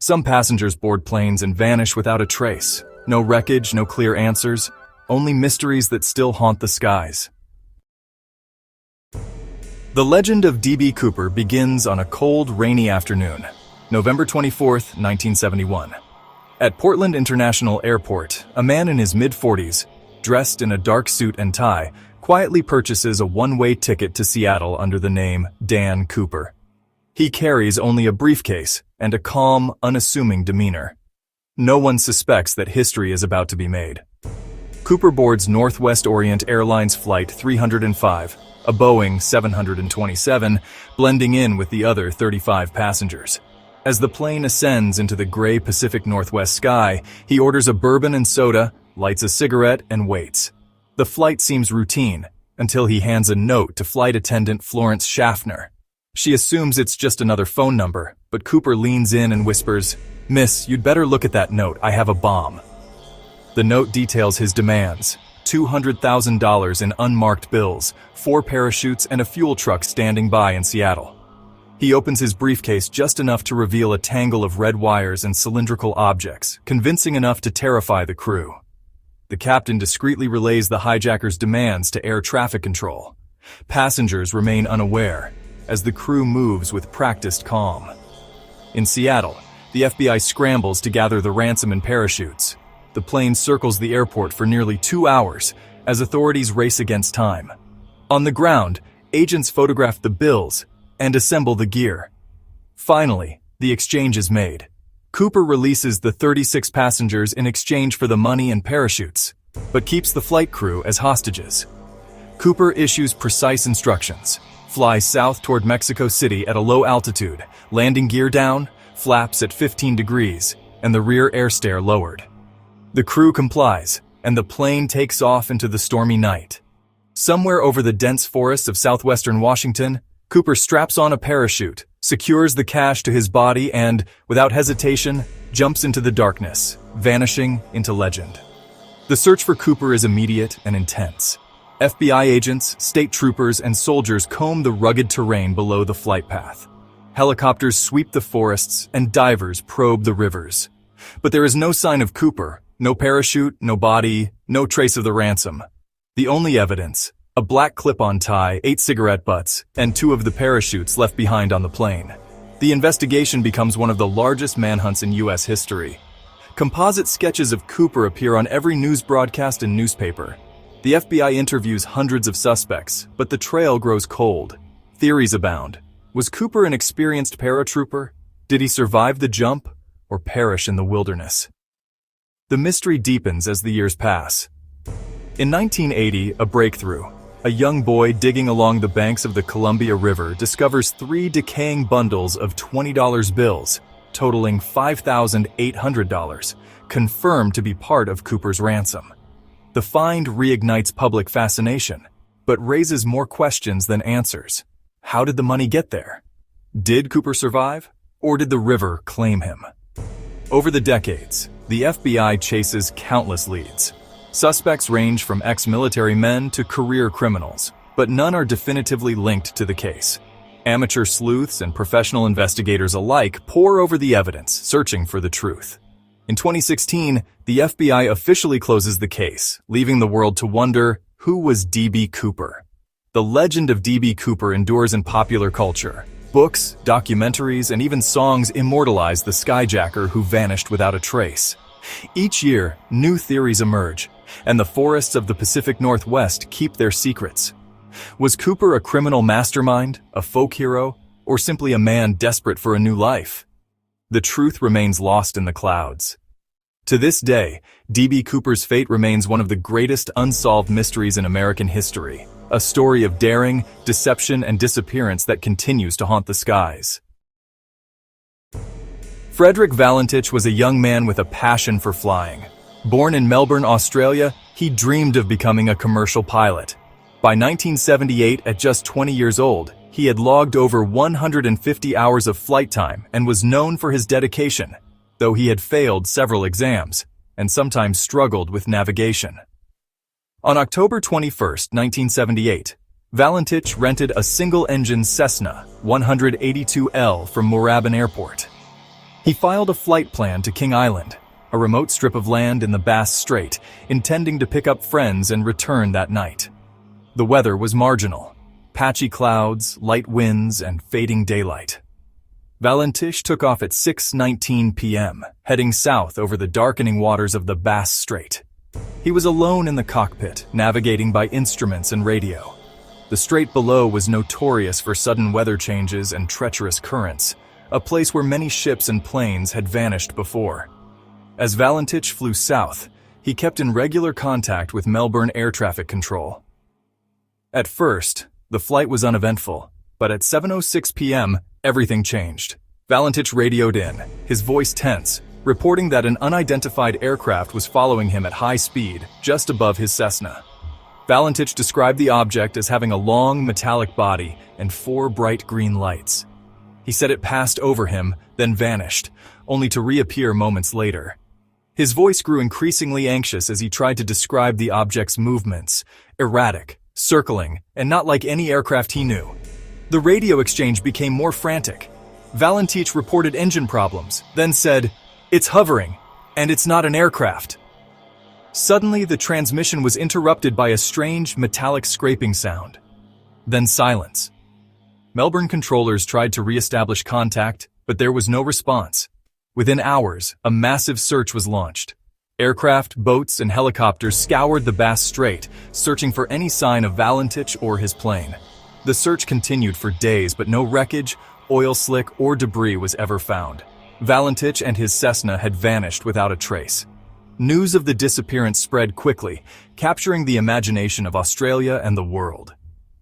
Some passengers board planes and vanish without a trace. No wreckage, no clear answers, only mysteries that still haunt the skies. The legend of D.B. Cooper begins on a cold, rainy afternoon, November 24, 1971. At Portland International Airport, a man in his mid-40s, dressed in a dark suit and tie, quietly purchases a one-way ticket to Seattle under the name Dan Cooper. He carries only a briefcase and a calm, unassuming demeanor. No one suspects that history is about to be made. Cooper boards Northwest Orient Airlines Flight 305, a Boeing 727, blending in with the other 35 passengers. As the plane ascends into the gray Pacific Northwest sky, he orders a bourbon and soda, lights a cigarette, and waits. The flight seems routine, until he hands a note to flight attendant Florence Schaffner. She assumes it's just another phone number, but Cooper leans in and whispers, "Miss, you'd better look at that note, I have a bomb." The note details his demands: $200,000 in unmarked bills, 4 parachutes, and a fuel truck standing by in Seattle. He opens his briefcase just enough to reveal a tangle of red wires and cylindrical objects, convincing enough to terrify the crew. The captain discreetly relays the hijacker's demands to air traffic control. Passengers remain unaware, as the crew moves with practiced calm. In Seattle, the FBI scrambles to gather the ransom and parachutes. The plane circles the airport for nearly 2 hours, as authorities race against time. On the ground, agents photograph the bills and assemble the gear. Finally, the exchange is made. Cooper releases the 36 passengers in exchange for the money and parachutes, but keeps the flight crew as hostages. Cooper issues precise instructions: fly south toward Mexico City at a low altitude, landing gear down, flaps at 15 degrees, and the rear air stair lowered. The crew complies, and the plane takes off into the stormy night. Somewhere over the dense forests of southwestern Washington, Cooper straps on a parachute, secures the cash to his body, and, without hesitation, jumps into the darkness, vanishing into legend. The search for Cooper is immediate and intense. FBI agents, state troopers, and soldiers comb the rugged terrain below the flight path. Helicopters sweep the forests, and divers probe the rivers. But there is no sign of Cooper, no parachute, no body, no trace of the ransom. The only evidence: a black clip-on tie, 8 cigarette butts, and 2 of the parachutes left behind on the plane. The investigation becomes one of the largest manhunts in U.S. history. Composite sketches of Cooper appear on every news broadcast and newspaper. The FBI interviews hundreds of suspects, but the trail grows cold. Theories abound. Was Cooper an experienced paratrooper? Did he survive the jump, or perish in the wilderness? The mystery deepens as the years pass. In 1980, a breakthrough. A young boy digging along the banks of the Columbia River discovers 3 decaying bundles of $20 bills, totaling $5,800, confirmed to be part of Cooper's ransom. The find reignites public fascination, but raises more questions than answers. How did the money get there? Did Cooper survive, or did the river claim him? Over the decades, the FBI chases countless leads. Suspects range from ex-military men to career criminals, but none are definitively linked to the case. Amateur sleuths and professional investigators alike pore over the evidence, searching for the truth. In 2016, the FBI officially closes the case, leaving the world to wonder, who was D.B. Cooper? The legend of D.B. Cooper endures in popular culture. Books, documentaries, and even songs immortalize the skyjacker who vanished without a trace. Each year, new theories emerge, and the forests of the Pacific Northwest keep their secrets. Was Cooper a criminal mastermind, a folk hero, or simply a man desperate for a new life? The truth remains lost in the clouds. To this day, D.B. Cooper's fate remains one of the greatest unsolved mysteries in American history, a story of daring, deception, and disappearance that continues to haunt the skies. Frederick Valentich was a young man with a passion for flying. Born in Melbourne, Australia, he dreamed of becoming a commercial pilot. By 1978, at just 20 years old, he had logged over 150 hours of flight time and was known for his dedication, though he had failed several exams and sometimes struggled with navigation. On October 21, 1978, Valentich rented a single-engine Cessna 182L from Moorabbin Airport. He filed a flight plan to King Island, a remote strip of land in the Bass Strait, intending to pick up friends and return that night. The weather was marginal: patchy clouds, light winds, and fading daylight. Valentich took off at 6:19 p.m., heading south over the darkening waters of the Bass Strait. He was alone in the cockpit, navigating by instruments and radio. The strait below was notorious for sudden weather changes and treacherous currents, a place where many ships and planes had vanished before. As Valentich flew south, he kept in regular contact with Melbourne Air Traffic Control. At first, the flight was uneventful, but at 7:06 p.m., everything changed. Valentich radioed in, his voice tense, reporting that an unidentified aircraft was following him at high speed just above his Cessna. Valentich described the object as having a long metallic body and 4 bright green lights. He said it passed over him, then vanished, only to reappear moments later. His voice grew increasingly anxious as he tried to describe the object's movements: erratic, circling, and not like any aircraft he knew. The radio exchange became more frantic. Valentich reported engine problems, then said, "It's hovering, and it's not an aircraft." Suddenly, the transmission was interrupted by a strange metallic scraping sound. Then silence. Melbourne controllers tried to re-establish contact, but there was no response. Within hours, a massive search was launched. Aircraft, boats, and helicopters scoured the Bass Strait, searching for any sign of Valentich or his plane. The search continued for days, but no wreckage, oil slick, or debris was ever found. Valentich and his Cessna had vanished without a trace. News of the disappearance spread quickly, capturing the imagination of Australia and the world.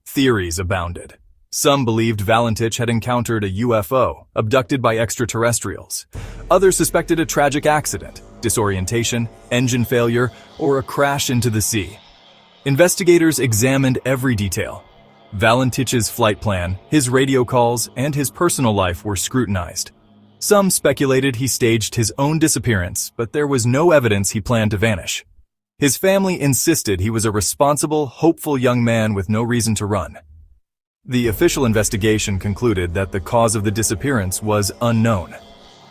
Theories abounded. Some believed Valentich had encountered a UFO, abducted by extraterrestrials. Others suspected a tragic accident, disorientation, engine failure, or a crash into the sea. Investigators examined every detail. Valentich's flight plan, his radio calls, and his personal life were scrutinized. Some speculated he staged his own disappearance, but there was no evidence he planned to vanish. His family insisted he was a responsible, hopeful young man with no reason to run. The official investigation concluded that the cause of the disappearance was unknown.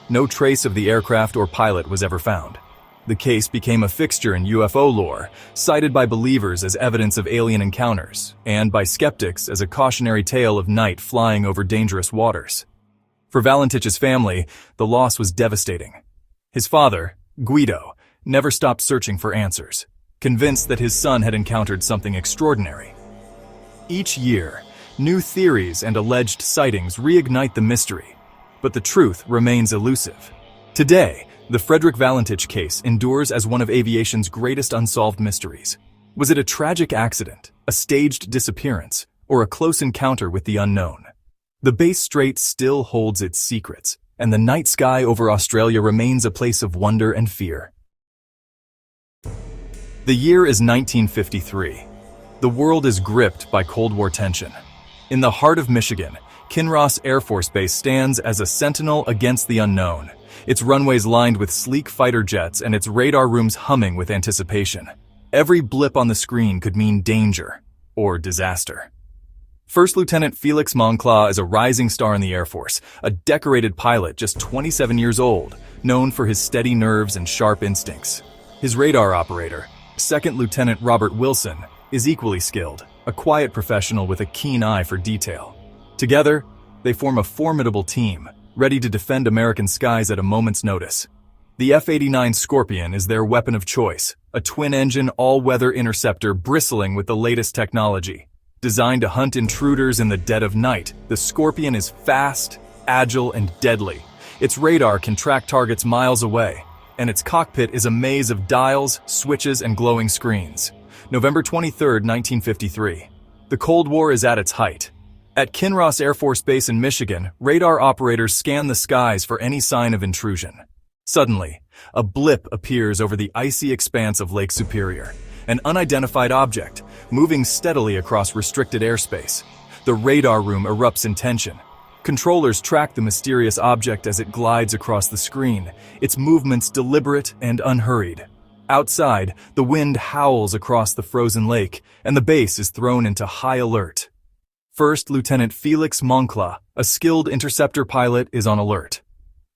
No trace of the aircraft or pilot was ever found. The case became a fixture in UFO lore, cited by believers as evidence of alien encounters, and by skeptics as a cautionary tale of night flying over dangerous waters. For Valentich's family, the loss was devastating. His father, Guido, never stopped searching for answers, convinced that his son had encountered something extraordinary. Each year, new theories and alleged sightings reignite the mystery, but the truth remains elusive. Today, the Frederick Valentich case endures as one of aviation's greatest unsolved mysteries. Was it a tragic accident, a staged disappearance, or a close encounter with the unknown? The Bass Strait still holds its secrets, and the night sky over Australia remains a place of wonder and fear. The year is 1953. The world is gripped by Cold War tension. In the heart of Michigan, Kinross Air Force Base stands as a sentinel against the unknown, its runways lined with sleek fighter jets and its radar rooms humming with anticipation. Every blip on the screen could mean danger or disaster. First Lieutenant Felix Moncla is a rising star in the Air Force, a decorated pilot just 27 years old, known for his steady nerves and sharp instincts. His radar operator, Second Lieutenant Robert Wilson, is equally skilled, a quiet professional with a keen eye for detail. Together, they form a formidable team, ready to defend American skies at a moment's notice. The F-89 Scorpion is their weapon of choice, a twin-engine, all-weather interceptor bristling with the latest technology. Designed to hunt intruders in the dead of night, the Scorpion is fast, agile, and deadly. Its radar can track targets miles away, and its cockpit is a maze of dials, switches, and glowing screens. November 23, 1953. The Cold War is at its height. At Kinross Air Force Base in Michigan, radar operators scan the skies for any sign of intrusion. Suddenly, a blip appears over the icy expanse of Lake Superior, an unidentified object, moving steadily across restricted airspace. The radar room erupts in tension. Controllers track the mysterious object as it glides across the screen, its movements deliberate and unhurried. Outside, the wind howls across the frozen lake, and the base is thrown into high alert. First Lieutenant Felix Moncla, a skilled interceptor pilot, is on alert.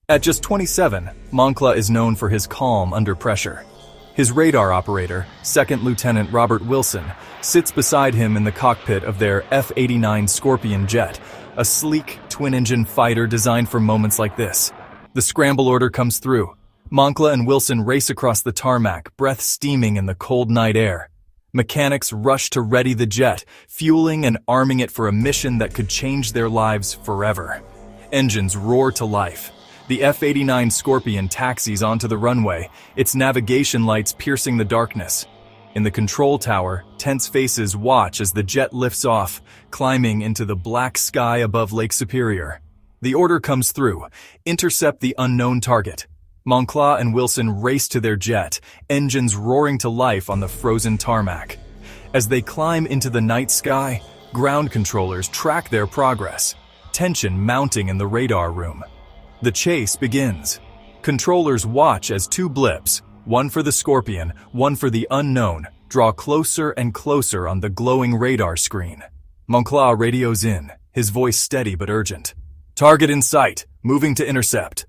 At just 27, Moncla is known for his calm under pressure. His radar operator, Second Lieutenant Robert Wilson, sits beside him in the cockpit of their F-89 Scorpion jet, a sleek, twin-engine fighter designed for moments like this. The scramble order comes through. Moncla and Wilson race across the tarmac, breath steaming in the cold night air. Mechanics rush to ready the jet, fueling and arming it for a mission that could change their lives forever. Engines roar to life. The F-89 Scorpion taxis onto the runway, its navigation lights piercing the darkness. In the control tower, tense faces watch as the jet lifts off, climbing into the black sky above Lake Superior. The order comes through: intercept the unknown target. Moncla and Wilson race to their jet, engines roaring to life on the frozen tarmac. As they climb into the night sky, ground controllers track their progress, tension mounting in the radar room. The chase begins. Controllers watch as two blips, one for the Scorpion, one for the unknown, draw closer and closer on the glowing radar screen. Moncla radios in, his voice steady but urgent. "Target in sight, moving to intercept."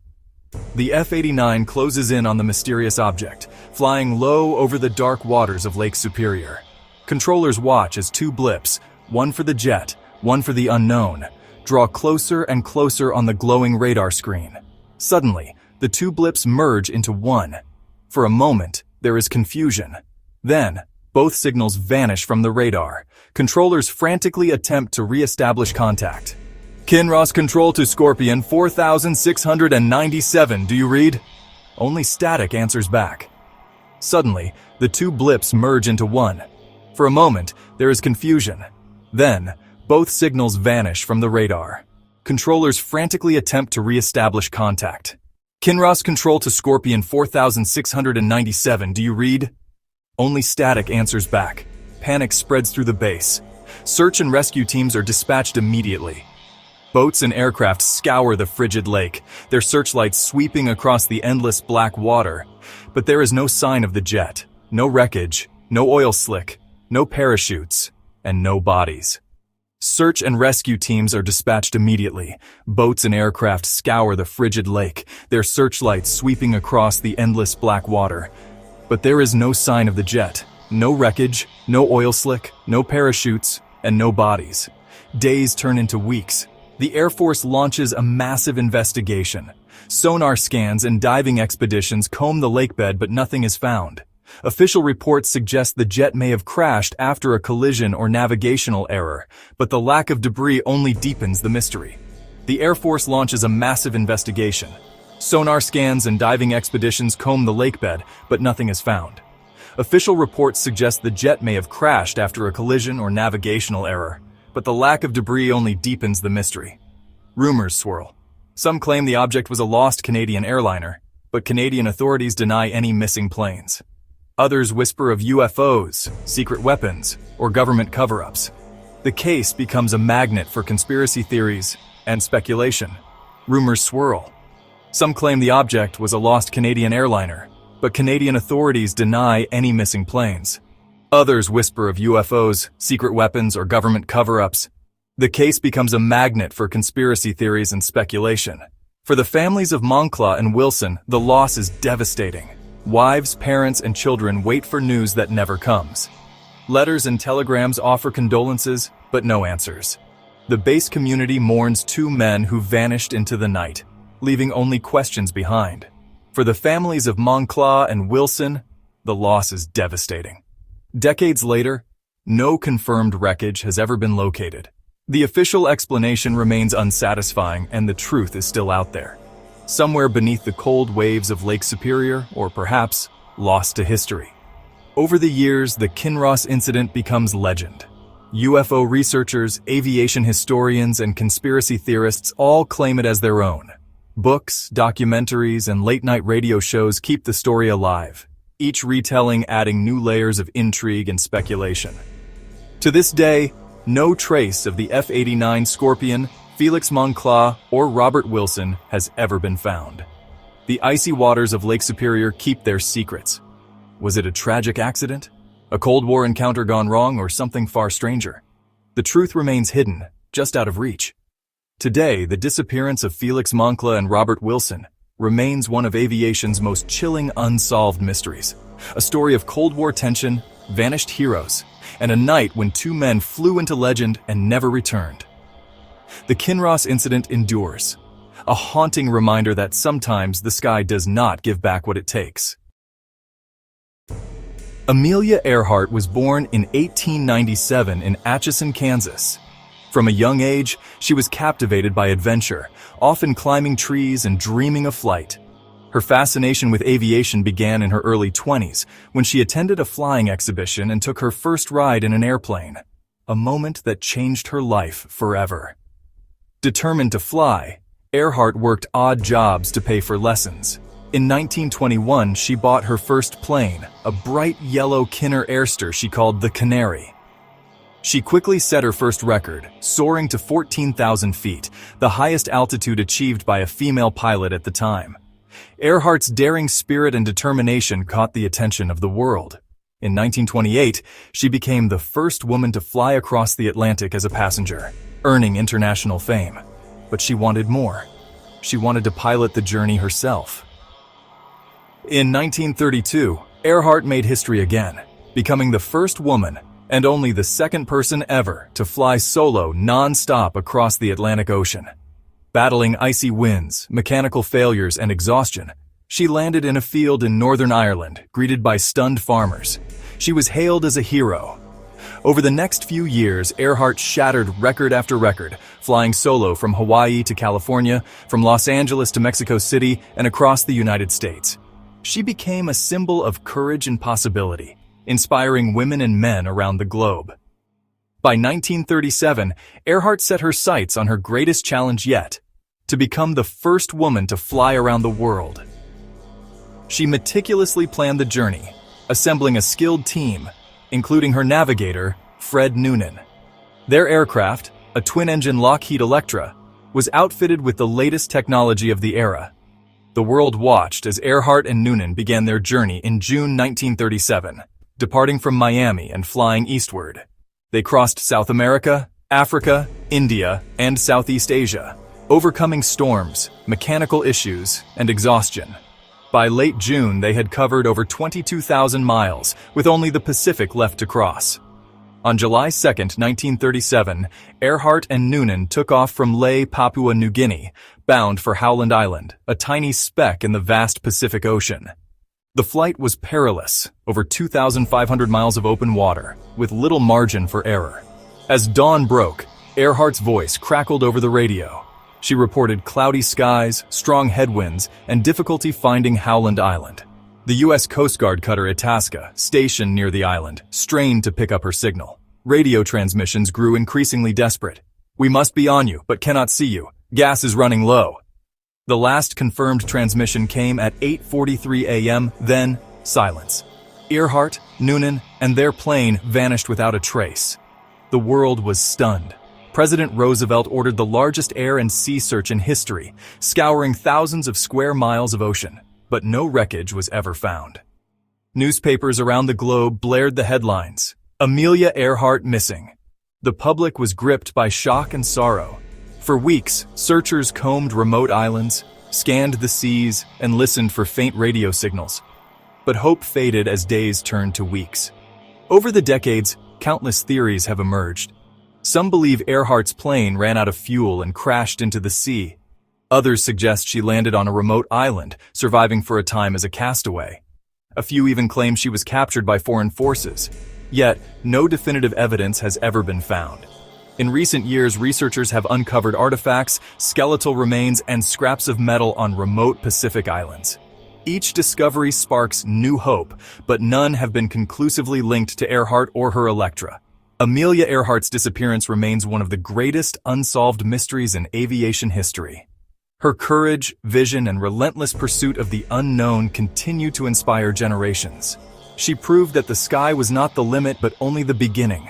The F-89 closes in on the mysterious object, flying low over the dark waters of Lake Superior. Controllers watch as two blips, one for the jet, one for the unknown, draw closer and closer on the glowing radar screen. Suddenly, the two blips merge into one. For a moment, there is confusion. Then, both signals vanish from the radar. Controllers frantically attempt to re-establish contact. "Kinross control to Scorpion 4697, do you read?" Only static answers back. Suddenly, the two blips merge into one. For a moment, there is confusion. Then, both signals vanish from the radar. Controllers frantically attempt to re-establish contact. "Kinross control to Scorpion 4697, do you read?" Only static answers back. Panic spreads through the base. Search and rescue teams are dispatched immediately. Boats and aircraft scour the frigid lake, their searchlights sweeping across the endless black water. But there is no sign of the jet, no wreckage, no oil slick, no parachutes, and no bodies. Search and rescue teams are dispatched immediately. Boats and aircraft scour the frigid lake, their searchlights sweeping across the endless black water. But there is no sign of the jet, no wreckage, no oil slick, no parachutes, and no bodies. Days turn into weeks. The Air Force launches a massive investigation. Sonar scans and diving expeditions comb the lakebed, but nothing is found. Official reports suggest the jet may have crashed after a collision or navigational error, but the lack of debris only deepens the mystery. The Air Force launches a massive investigation. Sonar scans and diving expeditions comb the lakebed, but nothing is found. Official reports suggest the jet may have crashed after a collision or navigational error, but the lack of debris only deepens the mystery. Rumors swirl. Some claim the object was a lost Canadian airliner, but Canadian authorities deny any missing planes. Others whisper of UFOs, secret weapons, or government cover-ups. The case becomes a magnet for conspiracy theories and speculation. Rumors swirl. Some claim the object was a lost Canadian airliner, but Canadian authorities deny any missing planes. Others whisper of UFOs, secret weapons, or government cover-ups. The case becomes a magnet for conspiracy theories and speculation. For the families of Moncla and Wilson, the loss is devastating. Wives, parents, and children wait for news that never comes. Letters and telegrams offer condolences, but no answers. The base community mourns two men who vanished into the night, leaving only questions behind. For the families of Moncla and Wilson, the loss is devastating. Decades later, no confirmed wreckage has ever been located. The official explanation remains unsatisfying, and the truth is still out there, somewhere beneath the cold waves of Lake Superior, or perhaps lost to history. Over the years, the Kinross incident becomes legend. UFO researchers, aviation historians, and conspiracy theorists all claim it as their own. Books, documentaries, and late-night radio shows keep the story alive, each retelling adding new layers of intrigue and speculation. To this day, no trace of the F-89 Scorpion, Felix Moncla, or Robert Wilson has ever been found. The icy waters of Lake Superior keep their secrets. Was it a tragic accident? A Cold War encounter gone wrong, or something far stranger? The truth remains hidden, just out of reach. Today, the disappearance of Felix Moncla and Robert Wilson remains one of aviation's most chilling unsolved mysteries. A story of Cold War tension, vanished heroes, and a night when two men flew into legend and never returned. The Kinross incident endures, a haunting reminder that sometimes the sky does not give back what it takes. Amelia Earhart was born in 1897 in Atchison, Kansas. From a young age, she was captivated by adventure, often climbing trees and dreaming of flight. Her fascination with aviation began in her early 20s when she attended a flying exhibition and took her first ride in an airplane, a moment that changed her life forever. Determined to fly, Earhart worked odd jobs to pay for lessons. In 1921, she bought her first plane, a bright yellow Kinner Airster she called the Canary. She quickly set her first record, soaring to 14,000 feet, the highest altitude achieved by a female pilot at the time. Earhart's daring spirit and determination caught the attention of the world. In 1928, she became the first woman to fly across the Atlantic as a passenger, earning international fame. But she wanted more. She wanted to pilot the journey herself. In 1932, Earhart made history again, becoming the first woman and only the second person ever to fly solo non-stop across the Atlantic Ocean. Battling icy winds, mechanical failures, and exhaustion, she landed in a field in Northern Ireland, greeted by stunned farmers. She was hailed as a hero. Over the next few years, Earhart shattered record after record, flying solo from Hawaii to California, from Los Angeles to Mexico City, and across the United States. She became a symbol of courage and possibility, inspiring women and men around the globe. By 1937, Earhart set her sights on her greatest challenge yet, to become the first woman to fly around the world. She meticulously planned the journey, assembling a skilled team, including her navigator, Fred Noonan. Their aircraft, a twin-engine Lockheed Electra, was outfitted with the latest technology of the era. The world watched as Earhart and Noonan began their journey in June 1937, departing from Miami and flying eastward. They crossed South America, Africa, India, and Southeast Asia, overcoming storms, mechanical issues, and exhaustion. By late June, they had covered over 22,000 miles, with only the Pacific left to cross. On July 2, 1937, Earhart and Noonan took off from Lae, Papua New Guinea, bound for Howland Island, a tiny speck in the vast Pacific Ocean. The flight was perilous, over 2,500 miles of open water, with little margin for error. As dawn broke, Earhart's voice crackled over the radio. She reported cloudy skies, strong headwinds, and difficulty finding Howland Island. The U.S. Coast Guard cutter Itasca, stationed near the island, strained to pick up her signal. Radio transmissions grew increasingly desperate. "We must be on you, but cannot see you. Gas is running low." The last confirmed transmission came at 8:43 a.m., then silence. Earhart, Noonan, and their plane vanished without a trace. The world was stunned. President Roosevelt ordered the largest air and sea search in history, scouring thousands of square miles of ocean, but no wreckage was ever found. Newspapers around the globe blared the headlines, "Amelia Earhart missing." The public was gripped by shock and sorrow. For weeks, searchers combed remote islands, scanned the seas, and listened for faint radio signals. But hope faded as days turned to weeks. Over the decades, countless theories have emerged. Some believe Earhart's plane ran out of fuel and crashed into the sea. Others suggest she landed on a remote island, surviving for a time as a castaway. A few even claim she was captured by foreign forces. Yet, no definitive evidence has ever been found. In recent years, researchers have uncovered artifacts, skeletal remains, and scraps of metal on remote Pacific islands. Each discovery sparks new hope, but none have been conclusively linked to Earhart or her Electra. Amelia Earhart's disappearance remains one of the greatest unsolved mysteries in aviation history. Her courage, vision, and relentless pursuit of the unknown continue to inspire generations. She proved that the sky was not the limit but only the beginning.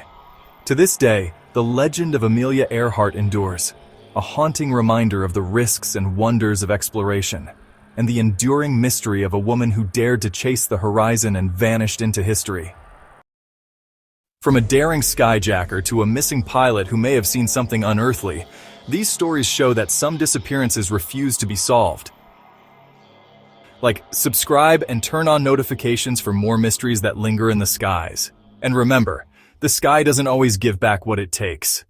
To this day, the legend of Amelia Earhart endures, a haunting reminder of the risks and wonders of exploration, and the enduring mystery of a woman who dared to chase the horizon and vanished into history. From a daring skyjacker to a missing pilot who may have seen something unearthly, these stories show that some disappearances refuse to be solved. Like, subscribe and turn on notifications for more mysteries that linger in the skies. And remember, the sky doesn't always give back what it takes.